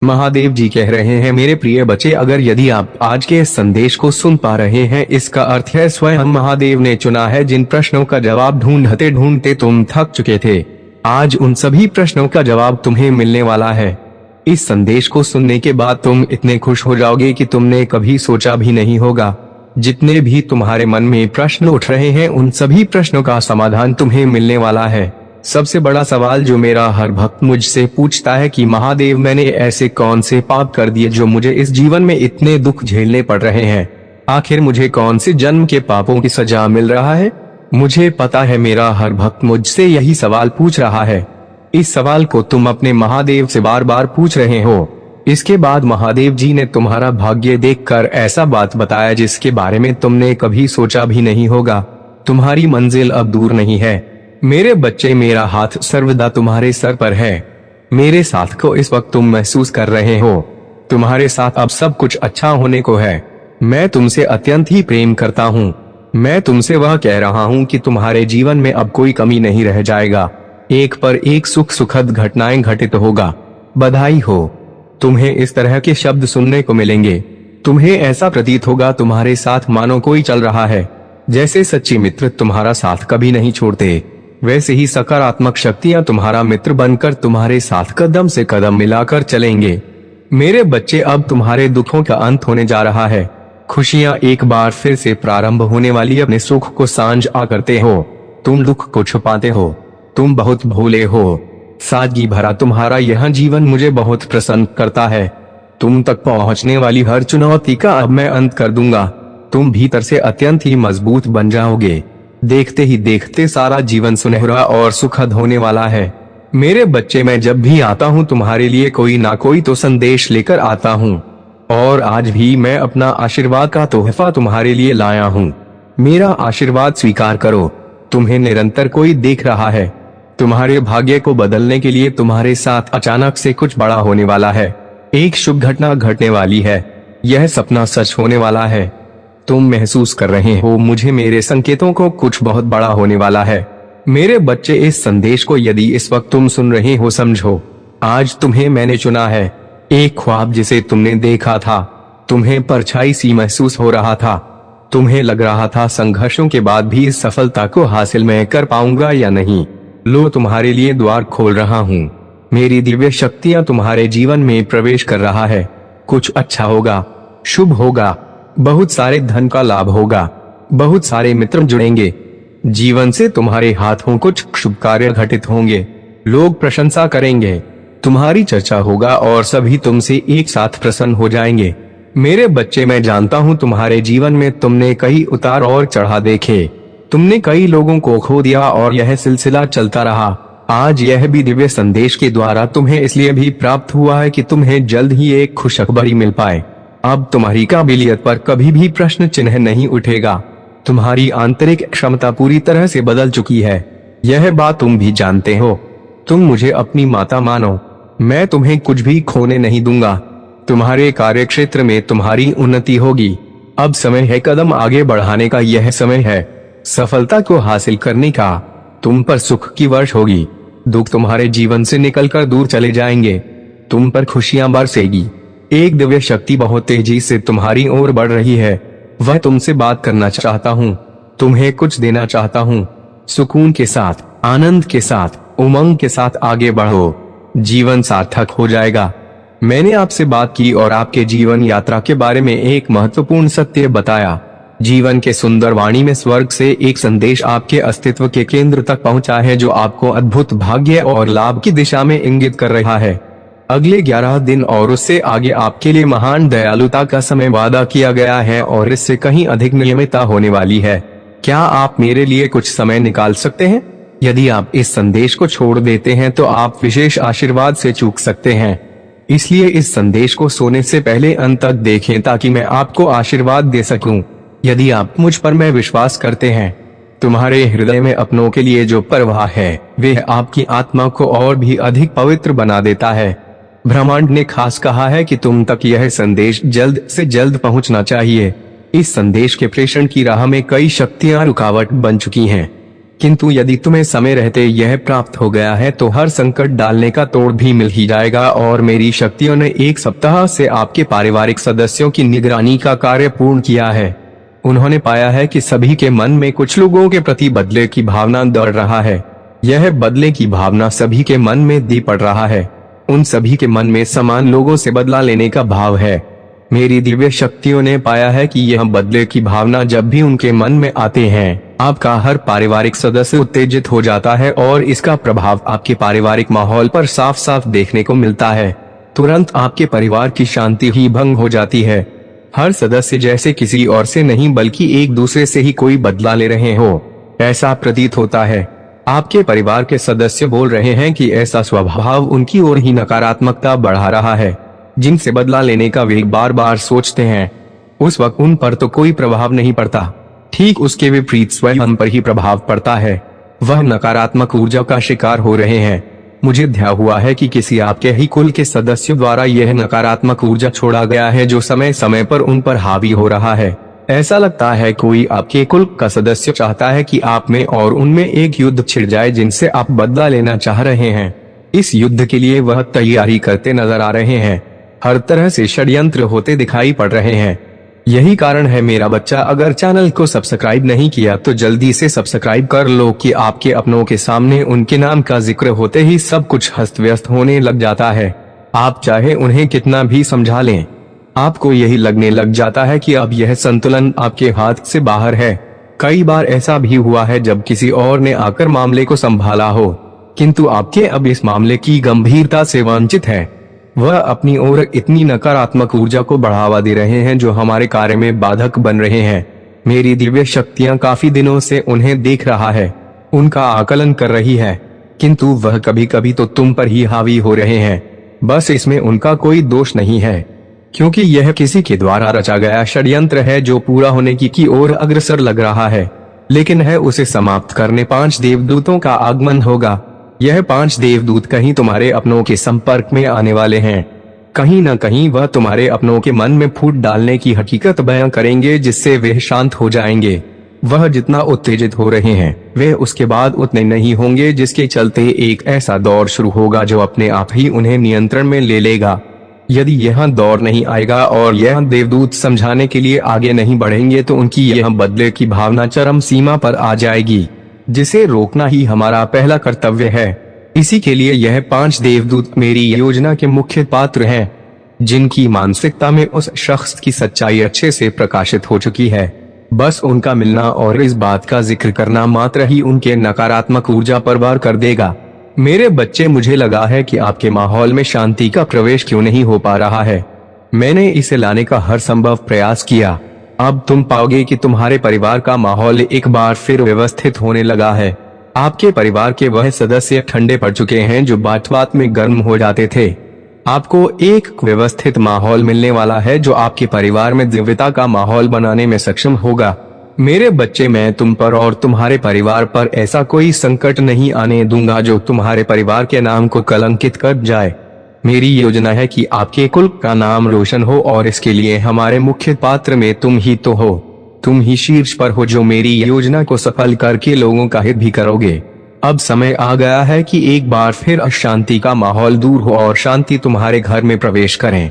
महादेव जी कह रहे हैं, मेरे प्रिय बच्चे, अगर यदि आप आज के इस संदेश को सुन पा रहे हैं, इसका अर्थ है स्वयं महादेव ने चुना है। जिन प्रश्नों का जवाब ढूंढते ढूंढते तुम थक चुके थे, आज उन सभी प्रश्नों का जवाब तुम्हें मिलने वाला है। इस संदेश को सुनने के बाद तुम इतने खुश हो जाओगे कि तुमने कभी सोचा भी नहीं होगा। जितने भी तुम्हारे मन में प्रश्न उठ रहे हैं, उन सभी प्रश्नों का समाधान तुम्हें मिलने वाला है। सबसे बड़ा सवाल जो मेरा हर भक्त मुझसे पूछता है कि महादेव, मैंने ऐसे कौन से पाप कर दिए जो मुझे इस जीवन में इतने दुख झेलने पड़ रहे हैं? आखिर मुझे कौन से जन्म के पापों की सजा मिल रहा है? मुझे पता है मेरा हर भक्त मुझसे यही सवाल पूछ रहा है। इस सवाल को तुम अपने महादेव से बार बार पूछ रहे हो। इसके बाद महादेव जी ने तुम्हारा भाग्य देखकर ऐसा बात बताया जिसके बारे में तुमने कभी सोचा भी नहीं होगा। तुम्हारी मंजिल अब दूर नहीं है मेरे बच्चे, मेरा हाथ सर्वदा तुम्हारे सर पर है। मेरे साथ को इस वक्त तुम महसूस कर रहे हो। तुम्हारे साथ अब सब कुछ अच्छा होने को है। मैं तुमसे अत्यंत ही प्रेम करता हूँ। मैं तुमसे वह कह रहा हूँ कि तुम्हारे जीवन में अब कोई कमी नहीं रह जाएगा। एक पर एक सुखद घटनाएं घटित होगा। बधाई हो, तुम्हें इस तरह के शब्द सुनने को मिलेंगे। तुम्हें ऐसा प्रतीत होगा तुम्हारे साथ मानो कोई चल रहा है। जैसे सच्चे मित्र तुम्हारा साथ कभी नहीं छोड़ते, वैसे ही सकारात्मक शक्तियां तुम्हारा मित्र बनकर तुम्हारे साथ कदम से कदम मिलाकर चलेंगे। मेरे बच्चे, अब तुम्हारे दुखों का अंत होने जा रहा है। खुशियां एक बार फिर से प्रारंभ होने वाली। अपने सुख को सांझा करते हो, तुम दुख को छुपाते हो, तुम बहुत भोले हो। सादगी भरा तुम्हारा यह जीवन मुझे बहुत प्रसन्न करता है। तुम तक पहुंचने वाली हर चुनौती का अब मैं अंत कर दूंगा। तुम भीतर से अत्यंत ही मजबूत बन जाओगे। देखते ही देखते सारा जीवन सुनहरा और सुखद होने वाला है। मेरे बच्चे, मैं जब भी आता हूँ तुम्हारे लिए कोई ना कोई तो संदेश लेकर आता हूँ, और आज भी मैं अपना आशीर्वाद का तोहफा तुम्हारे लिए लाया हूँ। मेरा आशीर्वाद स्वीकार करो। तुम्हें निरंतर कोई देख रहा है। तुम्हारे भाग्य को बदलने के लिए तुम्हारे साथ अचानक से कुछ बड़ा होने वाला है। एक शुभ घटना घटने वाली है। यह सपना सच होने वाला है। तुम महसूस कर रहे हो मुझे मेरे संकेतों को कुछ बहुत बड़ा होने वाला है। मेरे बच्चे, इस संदेश को यदि इस वक्त तुम सुन रहे हो, समझो आज तुम्हें मैंने चुना है। एक ख्वाब जिसे तुमने देखा था, तुम्हें परछाई सी महसूस हो रहा था। तुम्हें लग रहा था संघर्षों के बाद भी इस सफलता को हासिल मैं कर पाऊंगा या नहीं। लो, तुम्हारे लिए द्वार खोल रहा हूँ। मेरी दिव्य शक्तियाँ तुम्हारे जीवन में प्रवेश कर रहा है। कुछ अच्छा होगा, शुभ होगा। बहुत सारे धन का लाभ होगा। बहुत सारे मित्र जुड़ेंगे। जीवन से तुम्हारे हाथों कुछ शुभ कार्य घटित होंगे। लोग प्रशंसा करेंगे, तुम्हारी चर्चा होगा और सभी तुमसे एक साथ प्रसन्न हो जाएंगे। मेरे बच्चे, मैं जानता हूँ तुम्हारे जीवन में तुमने कई उतार और चढ़ा देखे। तुमने कई लोगों को खो दिया और यह सिलसिला चलता रहा। आज यह भी दिव्य संदेश के द्वारा तुम्हें इसलिए भी प्राप्त हुआ है कि तुम्हें जल्द ही एक खुशखबरी मिल पाए। अब तुम्हारी काबिलियत पर कभी भी प्रश्न चिन्ह नहीं उठेगा। तुम्हारी आंतरिक क्षमता पूरी तरह से बदल चुकी है। यह बात तुम भी जानते हो। तुम मुझे अपनी माता मानो। मैं तुम्हें कुछ भी खोने नहीं दूंगा। तुम्हारे कार्यक्षेत्र में तुम्हारी उन्नति होगी। अब समय है कदम आगे बढ़ाने का। यह समय है सफलता को हासिल करने का। तुम पर सुख की वर्ष होगी। दुख तुम्हारे जीवन से निकलकर दूर चले जाएंगे। तुम पर खुशियां बरसेगी। एक दिव्य शक्ति बहुत तेजी से तुम्हारी ओर बढ़ रही है। वह तुमसे बात करना चाहता हूँ। तुम्हें कुछ देना चाहता हूँ। सुकून के साथ, आनंद के साथ, उमंग के साथ आगे बढ़ो। जीवन सार्थक हो जाएगा। मैंने आपसे बात की और आपके जीवन यात्रा के बारे में एक महत्वपूर्ण सत्य बताया। जीवन के सुंदर वाणी में स्वर्ग से एक संदेश आपके अस्तित्व के केंद्र तक पहुंचा है, जो आपको अद्भुत भाग्य और लाभ की दिशा में इंगित कर रहा है। अगले 11 दिन और उससे आगे आपके लिए महान दयालुता का समय वादा किया गया है और इससे कहीं अधिक नियमितता होने वाली है। क्या आप मेरे लिए कुछ समय निकाल सकते हैं? यदि आप इस संदेश को छोड़ देते हैं तो आप विशेष आशीर्वाद से चूक सकते हैं। इसलिए इस संदेश को सोने से पहले अंत तक देखें ताकि मैं आपको आशीर्वाद दे सकूं। यदि आप मुझ पर में विश्वास करते हैं, तुम्हारे हृदय में अपनों के लिए जो परवाह है वह आपकी आत्मा को और भी अधिक पवित्र बना देता है। ब्रह्मांड ने खास कहा है कि तुम तक यह संदेश जल्द से जल्द पहुंचना चाहिए। इस संदेश के प्रेषण की राह में कई शक्तियां रुकावट बन चुकी हैं। किंतु यदि तुम्हें समय रहते यह प्राप्त हो गया है तो हर संकट डालने का तोड़ भी मिल ही जाएगा। और मेरी शक्तियों ने 1 सप्ताह से आपके पारिवारिक सदस्यों की निगरानी का कार्य पूर्ण किया है। उन्होंने पाया है कि सभी के मन में कुछ लोगों के प्रति बदले की भावना दौड़ रहा है। यह बदले की भावना सभी के मन में दी पड़ रहा है। उन सभी के मन में समान लोगों से बदला लेने का भाव है। मेरी दिव्य शक्तियों ने पाया है कि यह बदले की भावना जब भी उनके मन में आते हैं, आपका हर पारिवारिक सदस्य उत्तेजित हो जाता है और इसका प्रभाव आपके पारिवारिक माहौल पर साफ साफ देखने को मिलता है। तुरंत आपके परिवार की शांति ही भंग हो जाती है। हर सदस्य जैसे किसी और से नहीं बल्कि एक दूसरे से ही कोई बदला ले रहे हो, ऐसा प्रतीत होता है। आपके परिवार के सदस्य बोल रहे हैं कि ऐसा स्वभाव उनकी ओर ही नकारात्मकता बढ़ा रहा है। जिनसे बदला लेने का वे बार बार सोचते हैं, उस वक्त उन पर तो कोई प्रभाव नहीं पड़ता, ठीक उसके विपरीत स्वयं पर ही प्रभाव पड़ता है। वह नकारात्मक ऊर्जा का शिकार हो रहे हैं। मुझे ध्यान हुआ है कि किसी आपके ही कुल के सदस्यों द्वारा यह नकारात्मक ऊर्जा छोड़ा गया है जो समय समय पर उन पर हावी हो रहा है। ऐसा लगता है कोई आपके कुल का सदस्य चाहता है कि आप में और उनमें एक युद्ध छिड़ जाए जिनसे आप बदला लेना चाह रहे हैं। इस युद्ध के लिए वह तैयारी करते नजर आ रहे हैं। हर तरह से षड्यंत्र होते दिखाई पड़ रहे हैं। यही कारण है मेरा बच्चा, अगर चैनल को सब्सक्राइब नहीं किया तो जल्दी से सब्सक्राइब कर लो कि आपके अपनों के सामने उनके नाम का जिक्र होते ही सब कुछ अस्त व्यस्त होने लग जाता है। आप चाहे उन्हें कितना भी समझा लें, आपको यही लगने लग जाता है कि अब यह संतुलन आपके हाथ से बाहर है। कई बार ऐसा भी हुआ है जब किसी और ने आकर मामले को संभाला हो, किंतु आपके अब इस मामले की गंभीरता से वंचित है। वह अपनी ओर इतनी नकारात्मक ऊर्जा को बढ़ावा दे रहे हैं जो हमारे कार्य में बाधक बन रहे हैं। मेरी दिव्य शक्तियां काफी दिनों से उन्हें देख रहा है, उनका आकलन कर रही है, किंतु वह कभी कभी तो तुम पर ही हावी हो रहे हैं। बस इसमें उनका कोई दोष नहीं है, क्योंकि यह किसी के द्वारा रचा गया षड्यंत्र है जो पूरा होने की ओर अग्रसर लग रहा है। लेकिन है उसे समाप्त करने 5 देवदूतों का आगमन होगा। यह 5 देवदूत कहीं तुम्हारे अपनों के संपर्क में आने वाले हैं। कहीं न कहीं वह तुम्हारे अपनों के मन में फूट डालने की हकीकत बयां करेंगे, जिससे वे शांत हो जाएंगे। वह जितना उत्तेजित हो रहे हैं वे उसके बाद उतने नहीं होंगे, जिसके चलते एक ऐसा दौर शुरू होगा जो अपने आप ही उन्हें नियंत्रण में ले लेगा। यदि यह दौर नहीं आएगा और यह देवदूत समझाने के लिए आगे नहीं बढ़ेंगे तो उनकी यह बदले की भावना चरम सीमा पर आ जाएगी, जिसे रोकना ही हमारा पहला कर्तव्य है। इसी के लिए यह 5 देवदूत मेरी योजना के मुख्य पात्र हैं, जिनकी मानसिकता में उस शख्स की सच्चाई अच्छे से प्रकाशित हो चुकी है। बस उनका मिलना और इस बात का जिक्र करना मात्र ही उनके नकारात्मक ऊर्जा पर वार कर देगा। मेरे बच्चे, मुझे लगा है कि आपके माहौल में शांति का प्रवेश क्यों नहीं हो पा रहा है। मैंने इसे लाने का हर संभव प्रयास किया। अब तुम पाओगे कि तुम्हारे परिवार का माहौल एक बार फिर व्यवस्थित होने लगा है। आपके परिवार के वह सदस्य ठंडे पड़ चुके हैं जो बात बात में गर्म हो जाते थे। आपको एक व्यवस्थित माहौल मिलने वाला है जो आपके परिवार में दिव्यता का माहौल बनाने में सक्षम होगा। मेरे बच्चे, मैं तुम पर और तुम्हारे परिवार पर ऐसा कोई संकट नहीं आने दूंगा जो तुम्हारे परिवार के नाम को कलंकित कर जाए। मेरी योजना है कि आपके कुल का नाम रोशन हो और इसके लिए हमारे मुख्य पात्र में तुम ही तो हो। तुम ही शीर्ष पर हो जो मेरी योजना को सफल करके लोगों का हित भी करोगे। अब समय आ गया है कि एक बार फिर अशांति का माहौल दूर हो और शांति तुम्हारे घर में प्रवेश करें।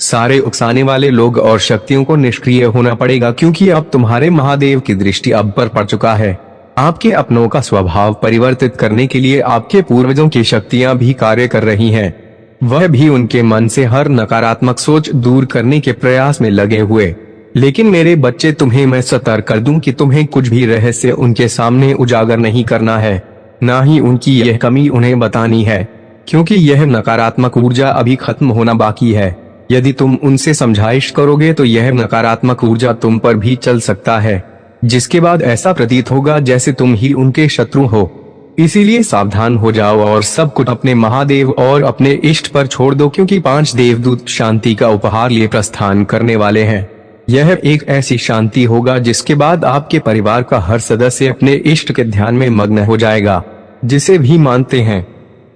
सारे उकसाने वाले लोग और शक्तियों को निष्क्रिय होना पड़ेगा, क्योंकि अब तुम्हारे महादेव की दृष्टि अब पर पड़ चुका है। आपके अपनों का स्वभाव परिवर्तित करने के लिए आपके पूर्वजों की शक्तियां भी कार्य कर रही हैं। वह भी उनके मन से हर नकारात्मक सोच दूर करने के प्रयास में लगे हुए। लेकिन मेरे बच्चे, तुम्हें मैं सतर्क कर दूं कि तुम्हें कुछ भी रहस्य उनके सामने उजागर नहीं करना है, ना ही उनकी यह कमी उन्हें बतानी है, क्योंकि यह नकारात्मक ऊर्जा अभी खत्म होना बाकी है। यदि तुम उनसे समझाइश करोगे तो यह नकारात्मक ऊर्जा तुम पर भी चल सकता है, जिसके बाद ऐसा प्रतीत होगा जैसे तुम ही उनके शत्रु हो। इसीलिए सावधान हो जाओ और सब कुछ अपने महादेव और अपने इष्ट पर छोड़ दो, क्योंकि 5 देवदूत शांति का उपहार लिए प्रस्थान करने वाले हैं। यह एक ऐसी शांति होगा जिसके बाद आपके परिवार का हर सदस्य अपने इष्ट के ध्यान में मग्न हो जाएगा। जिसे भी मानते हैं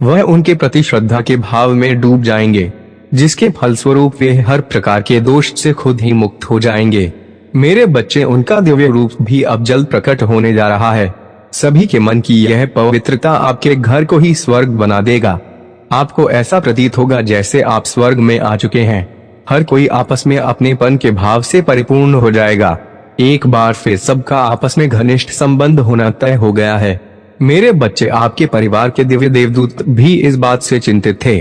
वह उनके प्रति श्रद्धा के भाव में डूब जाएंगे, जिसके फलस्वरूप वे हर प्रकार के दोष से खुद ही मुक्त हो जाएंगे। मेरे बच्चे, उनका दिव्य रूप भी अब जल्द प्रकट होने जा रहा है। सभी के मन की यह पवित्रता आपके घर को ही स्वर्ग बना देगा। आपको ऐसा प्रतीत होगा जैसे आप स्वर्ग में आ चुके हैं। हर कोई आपस में अपनेपन के भाव से परिपूर्ण हो जाएगा। एक बार फिर सबका आपस में घनिष्ठ संबंध होना तय हो गया है। मेरे बच्चे, आपके परिवार के दिव्य देवदूत भी इस बात से चिंतित थे,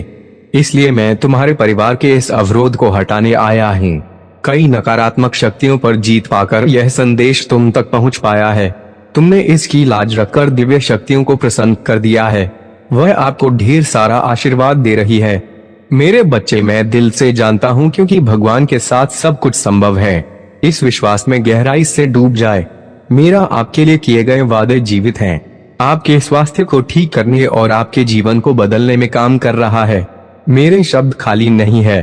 इसलिए मैं तुम्हारे परिवार के इस अवरोध को हटाने आया हूँ। कई नकारात्मक शक्तियों पर जीत पाकर यह संदेश तुम तक पहुँच पाया है। तुमने इसकी लाज रखकर दिव्य शक्तियों को प्रसन्न कर दिया है। वह आपको ढेर सारा आशीर्वाद दे रही है। मेरे बच्चे, मैं दिल से जानता हूँ क्योंकि भगवान के साथ सब कुछ संभव है। इस विश्वास में गहराई से डूब जाए। मेरा आपके लिए किए गए वादे जीवित हैं। आपके स्वास्थ्य को ठीक करने और आपके जीवन को बदलने में काम कर रहा है। मेरे शब्द खाली नहीं है,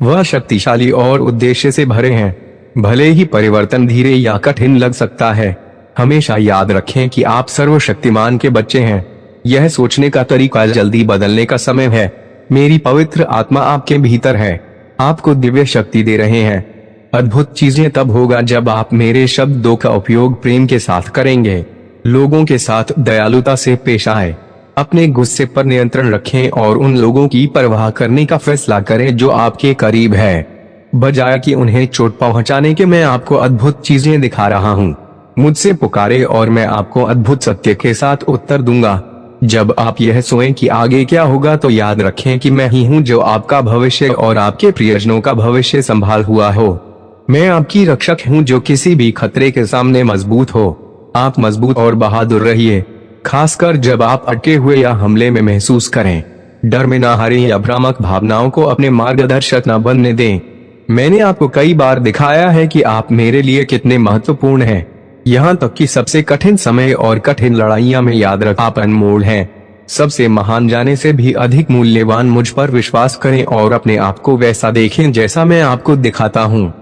वह शक्तिशाली और उद्देश्य से भरे हैं। भले ही परिवर्तन धीरे या कठिन लग सकता है, हमेशा याद रखें कि आप सर्वशक्तिमान के बच्चे हैं। यह सोचने का तरीका जल्दी बदलने का समय है। मेरी पवित्र आत्मा आपके भीतर है, आपको दिव्य शक्ति दे रहे हैं। अद्भुत चीजें तब होगा जब आप मेरे शब्दों का उपयोग प्रेम के साथ करेंगे। लोगों के साथ दयालुता से पेश आए। अपने गुस्से पर नियंत्रण रखें और उन लोगों की परवाह करने का फैसला करें जो आपके करीब है, बजाय कि उन्हें चोट पहुंचाने के। मैं आपको अद्भुत चीजें दिखा रहा हूँ। मुझसे पुकारे और मैं आपको अद्भुत सत्य के साथ उत्तर दूंगा। जब आप यह सोचें कि आगे क्या होगा, तो याद रखें कि मैं ही हूँ जो आपका भविष्य और आपके प्रियजनों का भविष्य संभाल हुआ हो। मैं आपकी रक्षक हूँ जो किसी भी खतरे के सामने मजबूत हो। आप मजबूत और बहादुर रहिए, खासकर जब आप अटके हुए या हमले में महसूस करें। डर में ना हारें या भ्रामक भावनाओं को अपने मार्गदर्शक न बनने दें। मैंने आपको कई बार दिखाया है कि आप मेरे लिए कितने महत्वपूर्ण हैं। यहाँ तक कि सबसे कठिन समय और कठिन लड़ाइयाँ में याद रख, आप अनमोल हैं। सबसे महान जाने से भी अधिक मूल्यवान। मुझ पर विश्वास करें और अपने आप को वैसा देखें जैसा मैं आपको दिखाता हूँ।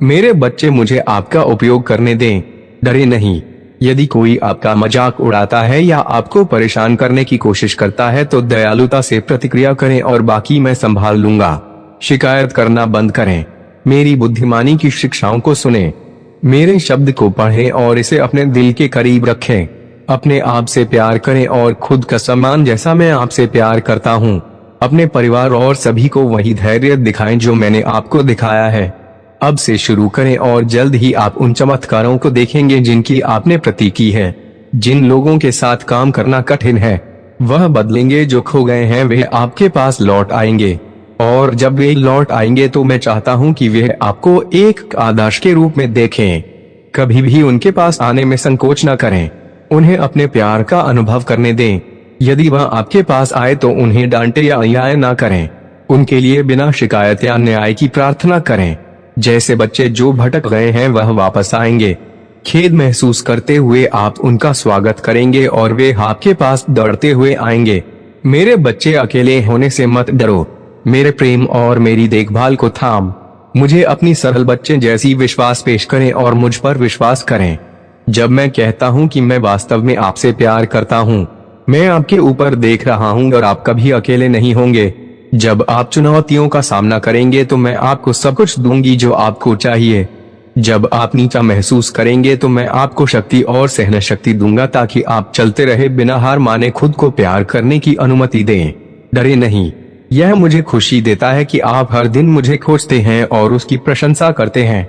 मेरे बच्चे, मुझे आपका उपयोग करने दें, डरे नहीं। यदि कोई आपका मजाक उड़ाता है या आपको परेशान करने की कोशिश करता है तो दयालुता से प्रतिक्रिया करें और बाकी मैं संभाल लूंगा। शिकायत करना बंद करें, मेरी बुद्धिमानी की शिक्षाओं को सुनें। मेरे शब्द को पढ़ें और इसे अपने दिल के करीब रखें। अपने आप से प्यार करें और खुद का सम्मान जैसा मैं आपसे प्यार करता हूँ। अपने परिवार और सभी को वही धैर्य दिखाएं जो मैंने आपको दिखाया है। अब से शुरू करें और जल्द ही आप उन चमत्कारों को देखेंगे जिनकी आपने प्रतीक्षा की है। जिन लोगों के साथ काम करना कठिन है, वह बदलेंगे। जो खो गए हैं वे आपके पास लौट आएंगे, और जब वे लौट आएंगे तो मैं चाहता हूं कि वे आपको एक आदर्श के रूप में देखें। कभी भी उनके पास आने में संकोच न करें। उन्हें अपने प्यार का अनुभव करने दें। यदि वह आपके पास आए तो उन्हें डांटे या अन्याय न करें। उनके लिए बिना शिकायत या न्याय की प्रार्थना करें। जैसे बच्चे जो भटक गए हैं वह वापस आएंगे। खेद महसूस करते हुए आप उनका स्वागत करेंगे और वे आपके पास दौड़ते हुए आएंगे। मेरे बच्चे, अकेले होने से मत डरो। मेरे प्रेम और मेरी देखभाल को थाम। मुझे अपनी सरल बच्चे जैसी विश्वास पेश करें और मुझ पर विश्वास करें। जब मैं कहता हूँ कि मैं वास्तव में आपसे प्यार करता हूँ, मैं आपके ऊपर देख रहा हूँ और आप कभी अकेले नहीं होंगे। जब आप चुनौतियों का सामना करेंगे तो मैं आपको सब कुछ दूंगी जो आपको चाहिए। जब आप नीचा महसूस करेंगे तो मैं आपको शक्ति और सहन शक्ति दूंगा ताकि आप चलते रहे बिना हार माने। खुद को प्यार करने की अनुमति दें, डरे नहीं। यह मुझे खुशी देता है कि आप हर दिन मुझे खोजते हैं और उसकी प्रशंसा करते हैं।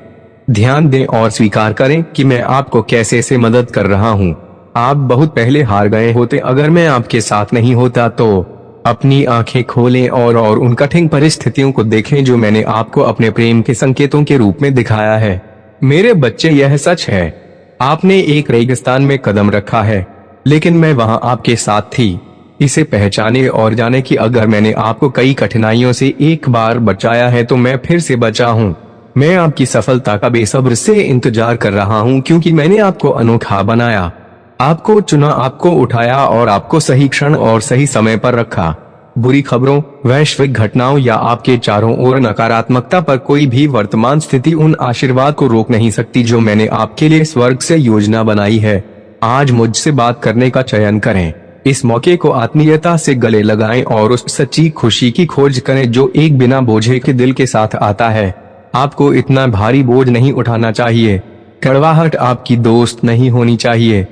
ध्यान दें और स्वीकार करें कि मैं आपको कैसे से मदद कर रहा हूँ। आप बहुत पहले हार गए होते अगर मैं आपके साथ नहीं होता। तो अपनी आंखें खोलें और उन कठिन परिस्थितियों को देखें जो मैंने आपको अपने प्रेम के संकेतों के रूप में दिखाया है। मेरे बच्चे, यह सच है। आपने एक रेगिस्तान में कदम रखा है, लेकिन मैं वहां आपके साथ थी। इसे पहचाने और जाने कि अगर मैंने आपको कई कठिनाइयों से एक बार बचाया है तो मैं फिर से बचा हूँ। मैं आपकी सफलता का बेसब्र से इंतजार कर रहा हूँ क्योंकि मैंने आपको अनोखा बनाया, आपको चुना, आपको उठाया और आपको सही क्षण और सही समय पर रखा। बुरी खबरों, वैश्विक घटनाओं या आपके चारों ओर नकारात्मकता पर कोई भी वर्तमान स्थिति उन आशीर्वाद को रोक नहीं सकती जो मैंने आपके लिए स्वर्ग से योजना बनाई है। आज मुझसे बात करने का चयन करें। इस मौके को आत्मीयता से गले लगाएं और उस सच्ची खुशी की खोज करें जो एक बिना बोझे के दिल के साथ आता है। आपको इतना भारी बोझ नहीं उठाना चाहिए। कड़वाहट आपकी दोस्त नहीं होनी चाहिए।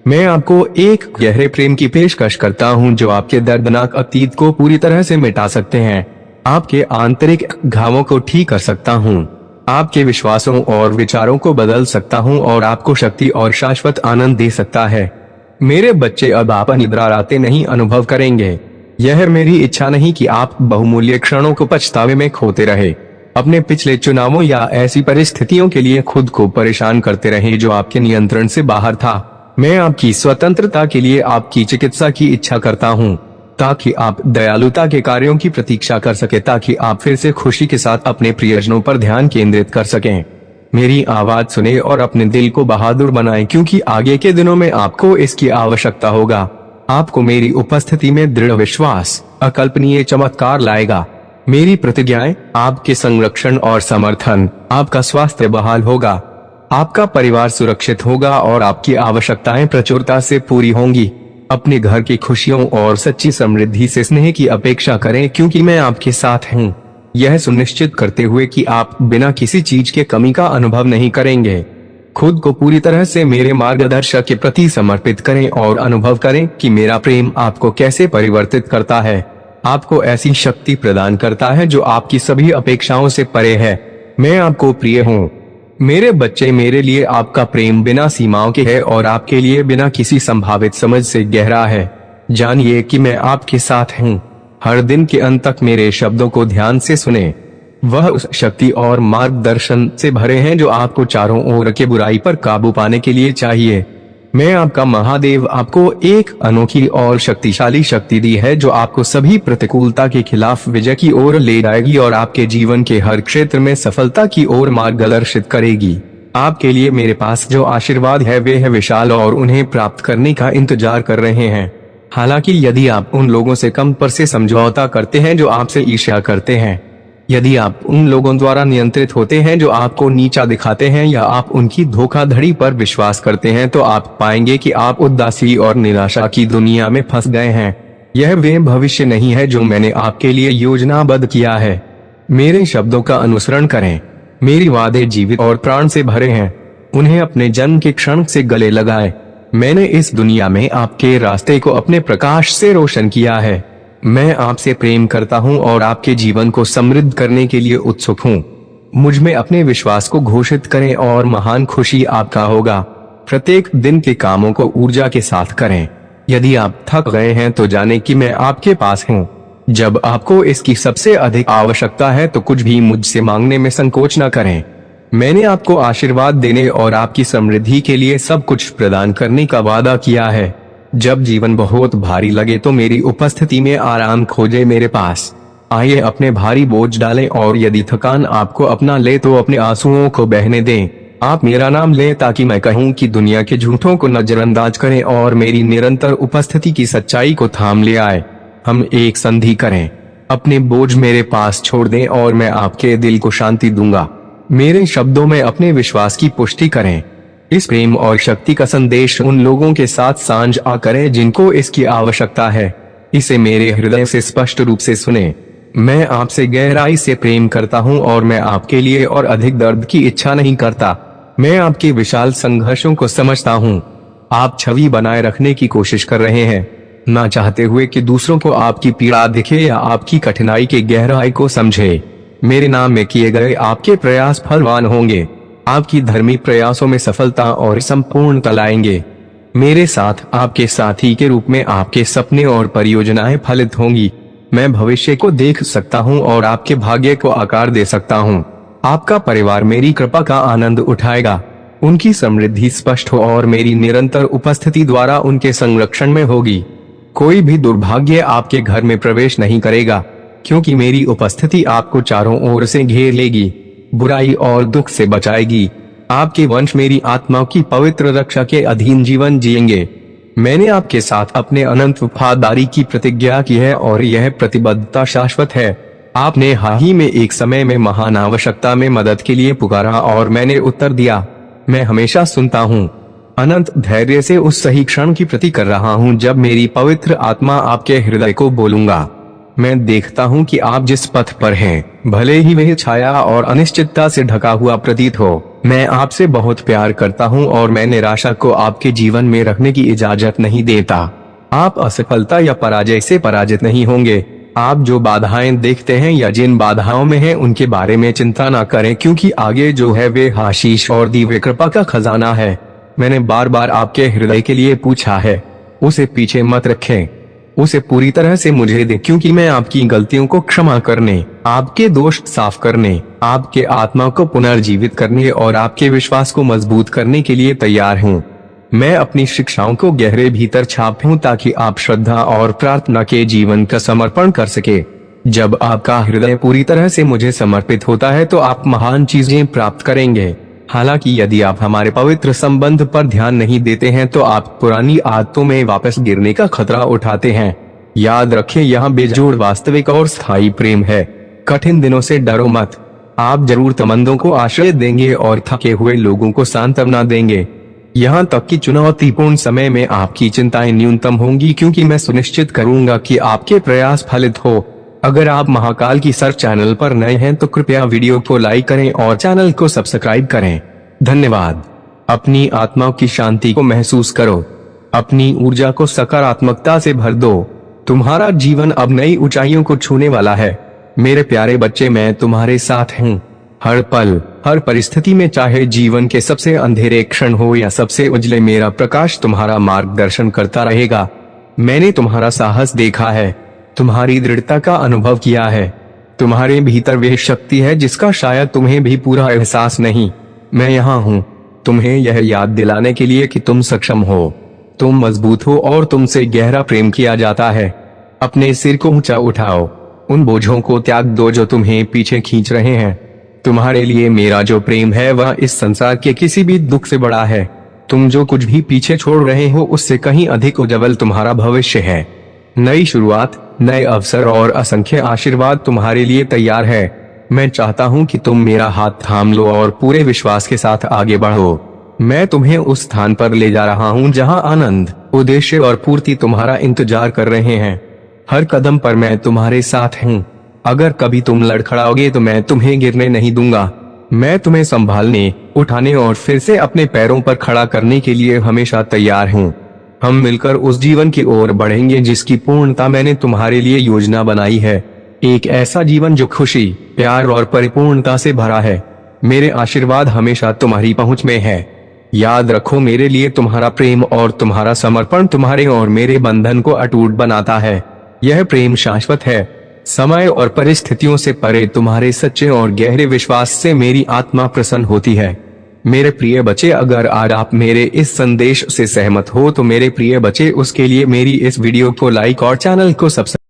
मैं आपको एक गहरे प्रेम की पेशकश करता हूँ जो आपके दर्दनाक अतीत को पूरी तरह से मिटा सकते हैं। आपके आंतरिक घावों को ठीक कर सकता हूँ, आपके विश्वासों और विचारों को बदल सकता हूँ और आपको शक्ति और शाश्वत आनंद दे सकता है। मेरे बच्चे, अब आप अनिद्रा रातें नहीं अनुभव करेंगे। यह मेरी इच्छा नहीं कि आप बहुमूल्य क्षणों को पछतावे में खोते रहे, अपने पिछले चुनावों या ऐसी परिस्थितियों के लिए खुद को परेशान करते रहे जो आपके नियंत्रण से बाहर था। मैं आपकी स्वतंत्रता के लिए आपकी चिकित्सा की इच्छा करता हूँ, ताकि आप दयालुता के कार्यों की प्रतीक्षा कर सके, ताकि आप फिर से खुशी के साथ अपने प्रियजनों पर ध्यान केंद्रित कर सकें। मेरी आवाज सुने और अपने दिल को बहादुर बनाएं, क्योंकि आगे के दिनों में आपको इसकी आवश्यकता होगा। आपको मेरी उपस्थिति में दृढ़ विश्वास अकल्पनीय चमत्कार लाएगा। मेरी प्रतिज्ञाएं, आपके संरक्षण और समर्थन, आपका स्वास्थ्य बहाल होगा, आपका परिवार सुरक्षित होगा और आपकी आवश्यकताएं प्रचुरता से पूरी होंगी। अपने घर की खुशियों और सच्ची समृद्धि से स्नेह की अपेक्षा करें, क्योंकि मैं आपके साथ हूँ। यह सुनिश्चित करते हुए कि आप बिना किसी चीज के कमी का अनुभव नहीं करेंगे। खुद को पूरी तरह से मेरे मार्गदर्शक के प्रति समर्पित करें और अनुभव करें कि मेरा प्रेम आपको कैसे परिवर्तित करता है, आपको ऐसी शक्ति प्रदान करता है जो आपकी सभी अपेक्षाओं से परे है। मैं आपको प्रिय हूँ। मेरे बच्चे, मेरे लिए आपका प्रेम बिना सीमाओं के है और आपके लिए बिना किसी संभावित समझ से गहरा है। जानिए कि मैं आपके साथ हूँ। हर दिन के अंत तक मेरे शब्दों को ध्यान से सुने। वह उस शक्ति और मार्गदर्शन से भरे हैं जो आपको चारों ओर के बुराई पर काबू पाने के लिए चाहिए। मैं आपका महादेव आपको एक अनोखी और शक्तिशाली शक्ति दी है जो आपको सभी प्रतिकूलता के खिलाफ विजय की ओर ले जाएगी और आपके जीवन के हर क्षेत्र में सफलता की ओर मार्गदर्शित करेगी। आपके लिए मेरे पास जो आशीर्वाद है वे है विशाल और उन्हें प्राप्त करने का इंतजार कर रहे हैं। हालांकि यदि आप उन लोगों से कम पर से समझौता करते हैं जो आपसे ईर्ष्या करते हैं, यदि आप उन लोगों द्वारा नियंत्रित होते हैं जो आपको नीचा दिखाते हैं, या आप उनकी धोखाधड़ी पर विश्वास करते हैं, तो आप पाएंगे कि आप उदासी और निराशा की दुनिया में फंस गए हैं। यह वे भविष्य नहीं है जो मैंने आपके लिए योजनाबद्ध किया है। मेरे शब्दों का अनुसरण करें। मेरी वादे जीवित और प्राण से भरे हैं। उन्हें अपने जन्म के क्षण से गले लगाएं। मैंने इस दुनिया में आपके रास्ते को अपने प्रकाश से रोशन किया है। मैं आपसे प्रेम करता हूं और आपके जीवन को समृद्ध करने के लिए उत्सुक हूं। मुझ में अपने विश्वास को घोषित करें और महान खुशी आपका होगा। प्रत्येक दिन के कामों को ऊर्जा के साथ करें। यदि आप थक गए हैं तो जाने कि मैं आपके पास हूं। जब आपको इसकी सबसे अधिक आवश्यकता है तो कुछ भी मुझसे मांगने में संकोच न करें। मैंने आपको आशीर्वाद देने और आपकी समृद्धि के लिए सब कुछ प्रदान करने का वादा किया है। जब जीवन बहुत भारी लगे तो मेरी उपस्थिति में आराम खोजे मेरे पास। आइए अपने भारी बोझ डालें और यदि थकान आपको अपना ले तो अपने आंसुओं को बहने दें। आप मेरा नाम लें ताकि मैं कहूं कि दुनिया के झूठों को नजरअंदाज करें और मेरी निरंतर उपस्थिति की सच्चाई को थाम ले आए। हम एक संधि करें। अपने बोझ मेरे पास छोड़ दें और मैं आपके दिल को शांति दूंगा। मेरे शब्दों में अपने विश्वास की पुष्टि करें। इस प्रेम और शक्ति का संदेश उन लोगों के साथ साझा करें जिनको इसकी आवश्यकता है। इसे मेरे हृदय से स्पष्ट रूप से सुने। मैं आपसे गहराई से प्रेम करता हूं और मैं आपके लिए और अधिक दर्द की इच्छा नहीं करता। मैं आपके विशाल संघर्षों को समझता हूं। आप छवि बनाए रखने की कोशिश कर रहे हैं, ना चाहते हुए कि दूसरों को आपकी पीड़ा दिखे या आपकी कठिनाई की गहराई को समझे। मेरे नाम में किए गए आपके प्रयास फलवान होंगे। आपकी धर्मी प्रयासों में सफलता और संपूर्णता लाएंगे। मेरे साथ आपके साथी के रूप में आपके सपने और परियोजनाएं फलित होंगी। मैं भविष्य को देख सकता हूं और आपके भाग्य को आकार दे सकता हूं। आपका परिवार मेरी कृपा का आनंद उठाएगा। उनकी समृद्धि स्पष्ट हो और मेरी निरंतर उपस्थिति द्वारा उनके संरक्षण में होगी। कोई भी दुर्भाग्य आपके घर में प्रवेश नहीं करेगा, क्योंकि मेरी उपस्थिति आपको चारों ओर से घेर लेगी, बुराई और दुख से बचाएगी। आपके वंश मेरी आत्मा की पवित्र रक्षा के अधीन जीवन जिएंगे। मैंने आपके साथ अपने अनंत वफादारी की प्रतिज्ञा की है और यह प्रतिबद्धता शाश्वत है। आपने हाल ही में एक समय में महान आवश्यकता में मदद के लिए पुकारा और मैंने उत्तर दिया। मैं हमेशा सुनता हूँ। अनंत धैर्य से उस सही क्षण की प्रति कर रहा हूँ जब मेरी पवित्र आत्मा आपके हृदय को बोलूंगा। मैं देखता हूँ कि आप जिस पथ पर हैं, भले ही वह छाया और अनिश्चितता से ढका हुआ प्रतीत हो, मैं आपसे बहुत प्यार करता हूँ और मैं निराशा को आपके जीवन में रखने की इजाजत नहीं देता। आप असफलता या पराजय से पराजित नहीं होंगे। आप जो बाधाएं देखते हैं या जिन बाधाओं में हैं, उनके बारे में चिंता ना करें, क्योंकि आगे जो है वे आशीष और दिव्य कृपा का खजाना है। मैंने बार बार आपके हृदय के लिए पूछा है, उसे पीछे मत रखें, उसे पूरी तरह से मुझे दे, क्योंकि मैं आपकी गलतियों को क्षमा करने, आपके दोष साफ करने, आपके आत्मा को पुनर्जीवित करने और आपके विश्वास को मजबूत करने के लिए तैयार हूँ। मैं अपनी शिक्षाओं को गहरे भीतर छापूं ताकि आप श्रद्धा और प्रार्थना के जीवन का समर्पण कर सके। जब आपका हृदय पूरी तरह से मुझे समर्पित होता है तो आप महान चीजें प्राप्त करेंगे। हालांकि यदि आप हमारे पवित्र संबंध पर ध्यान नहीं देते हैं तो आप पुरानी आदतों में वापस गिरने का खतरा उठाते हैं। याद रखें, यहाँ बेजोड़ वास्तविक और स्थायी प्रेम है। कठिन दिनों से डरो मत, आप जरूरतमंदों को आश्रय देंगे और थके हुए लोगों को सांत्वना देंगे। यहाँ तक कि चुनौतीपूर्ण समय में आपकी चिंताएं न्यूनतम होंगी, क्योंकि मैं सुनिश्चित करूंगा कि आपके प्रयास फलित हो। अगर आप महाकाल की सर्च चैनल पर नए हैं तो कृपया वीडियो को लाइक करें और चैनल को सब्सक्राइब करें। धन्यवाद। अपनी आत्मा की शांति को महसूस करो, अपनी ऊर्जा को सकारात्मकता से भर दो। तुम्हारा जीवन अब नई ऊंचाइयों को छूने वाला है। मेरे प्यारे बच्चे, मैं तुम्हारे साथ हूँ। हर पल, हर परिस्थिति में, चाहे जीवन के सबसे अंधेरे क्षण हो या सबसे उजले, मेरा प्रकाश तुम्हारा मार्गदर्शन करता रहेगा। मैंने तुम्हारा साहस देखा है, तुम्हारी दृढ़ता का अनुभव किया है। तुम्हारे भीतर वह शक्ति है जिसका शायद तुम्हें भी पूरा एहसास नहीं। मैं यहाँ हूँ तुम्हें यह याद दिलाने के लिए कि तुम सक्षम हो, तुम मजबूत हो और तुमसे गहरा प्रेम किया जाता है। अपने सिर को ऊंचा उठाओ, उन बोझों को त्याग दो जो तुम्हें पीछे खींच रहे हैं। तुम्हारे लिए मेरा जो प्रेम है वह इस संसार के किसी भी दुख से बड़ा है। तुम जो कुछ भी पीछे छोड़ रहे हो उससे कहीं अधिक उज्जवल तुम्हारा भविष्य है। नई शुरुआत, नए अवसर और असंख्य आशीर्वाद तुम्हारे लिए तैयार है। मैं चाहता हूँ कि तुम मेरा हाथ थाम लो और पूरे विश्वास के साथ आगे बढ़ो। मैं तुम्हें उस स्थान पर ले जा रहा हूँ जहाँ आनंद, उद्देश्य और पूर्ति तुम्हारा इंतजार कर रहे हैं। हर कदम पर मैं तुम्हारे साथ हूँ। अगर कभी तुम लड़खड़ाओगे तो मैं तुम्हें गिरने नहीं दूंगा। मैं तुम्हें संभालने, उठाने और फिर से अपने पैरों पर खड़ा करने के लिए हमेशा तैयार हूँ। हम मिलकर उस जीवन की ओर बढ़ेंगे जिसकी पूर्णता मैंने तुम्हारे लिए योजना बनाई है। एक ऐसा जीवन जो खुशी, प्यार और परिपूर्णता से भरा है। मेरे आशीर्वाद हमेशा तुम्हारी पहुंच में है। याद रखो, मेरे लिए तुम्हारा प्रेम और तुम्हारा समर्पण तुम्हारे और मेरे बंधन को अटूट बनाता है। यह प्रेम शाश्वत है। समय और परिस्थितियों से परे तुम्हारे सच्चे और गहरे विश्वास से मेरी आत्मा प्रसन्न होती है। मेरे प्रिय बच्चे, अगर आज आप मेरे इस संदेश से सहमत हो तो मेरे प्रिय बच्चे, उसके लिए मेरी इस वीडियो को लाइक और चैनल को सब्सक्राइब